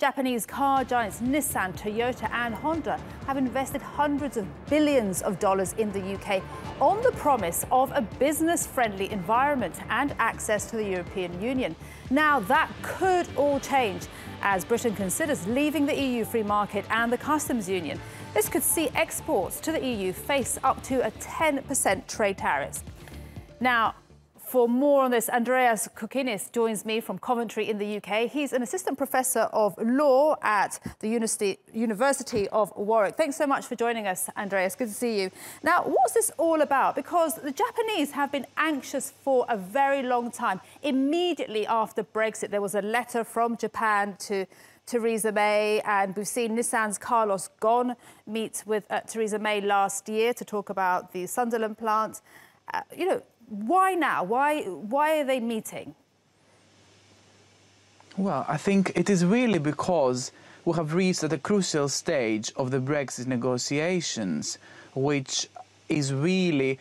Japanese car giants Nissan, Toyota and Honda have invested hundreds of billions of dollars in the UK on the promise of a business-friendly environment and access to the European Union. Now, that could all change as Britain considers leaving the EU free market and the customs union. This could see exports to the EU face up to a 10% trade tariffs. Now, for more on this, Andreas Kokkinis joins me from Coventry in the UK. He's an assistant professor of law at the University of Warwick. Thanks so much for joining us, Andreas. Good to see you. Now, what's this all about? Because the Japanese have been anxious for a very long time. Immediately after Brexit, there was a letter from Japan to Theresa May, and we've seen Nissan's Carlos Ghosn meet with Theresa May last year to talk about the Sunderland plant. Why now? Why are they meeting? Well, I think it is really because we have reached at a crucial stage of the Brexit negotiations, which is really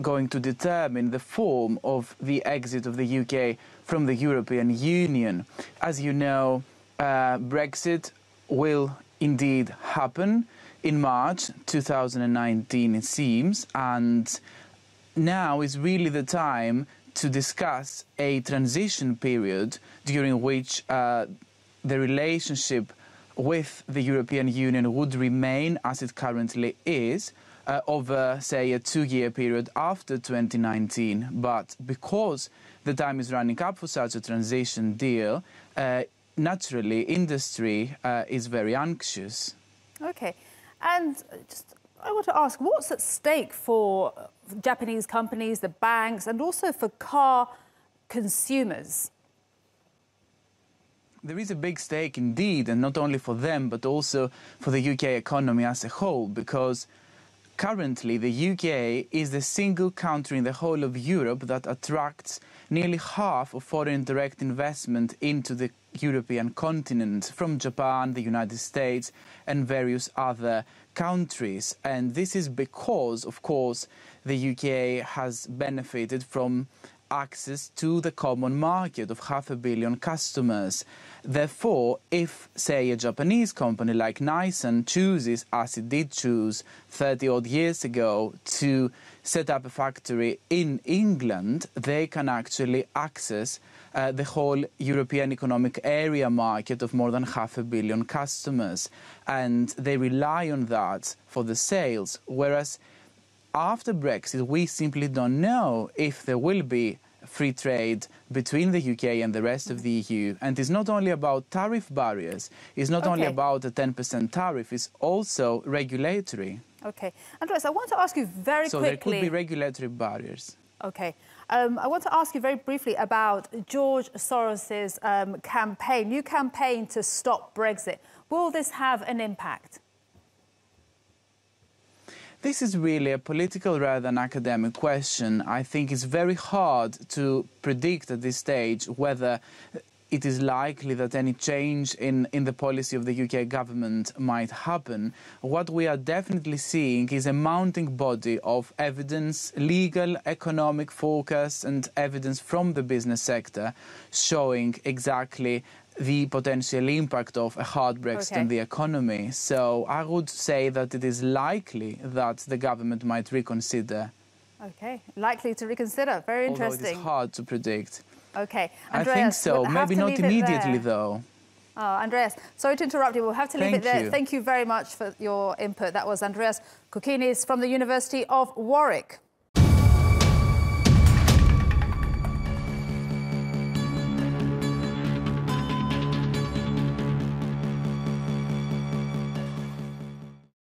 going to determine the form of the exit of the UK from the European Union. As you know, Brexit will indeed happen in March 2019, it seems, and now is really the time to discuss a transition period during which the relationship with the European Union would remain as it currently is over, say, a 2-year period after 2019. But because the time is running up for such a transition deal, naturally, industry is very anxious. OK. And I want to ask, what's at stake for Japanese companies, the banks, and also for car consumers? There is a big stake indeed, and not only for them, but also for the UK economy as a whole, because currently the UK is the single country in the whole of Europe that attracts nearly half of foreign direct investment into the European continent from Japan, the United States and various other countries. And this is because, of course, the UK has benefited from access to the common market of 500 million customers. Therefore, if, say, a Japanese company like Nissan chooses, as it did choose 30-odd years ago, to set up a factory in England, they can actually access the whole European Economic Area market of more than 500 million customers. And they rely on that for the sales, whereas after Brexit, we simply don't know if there will be free trade between the UK and the rest of the EU. And it's not only about tariff barriers, it's not only about a 10% tariff, it's also regulatory. OK. Andreas, I want to ask you very quickly... So there could be regulatory barriers. OK. I want to ask you very briefly about George Soros's campaign, new campaign to stop Brexit. Will this have an impact? This is really a political rather than academic question. I think it's very hard to predict at this stage whether it is likely that any change in the policy of the UK government might happen. What we are definitely seeing is a mounting body of evidence, legal, economic focus and evidence from the business sector showing exactly the potential impact of a hard Brexit on the economy. So I would say that it is likely that the government might reconsider. OK, likely to reconsider. Very interesting. Although it is hard to predict. OK. Andreas, I think so. Maybe not immediately, though. Oh, Andreas, sorry to interrupt you. We'll have to leave it there. Thank you very much for your input. That was Andreas Kokkinis from the University of Warwick.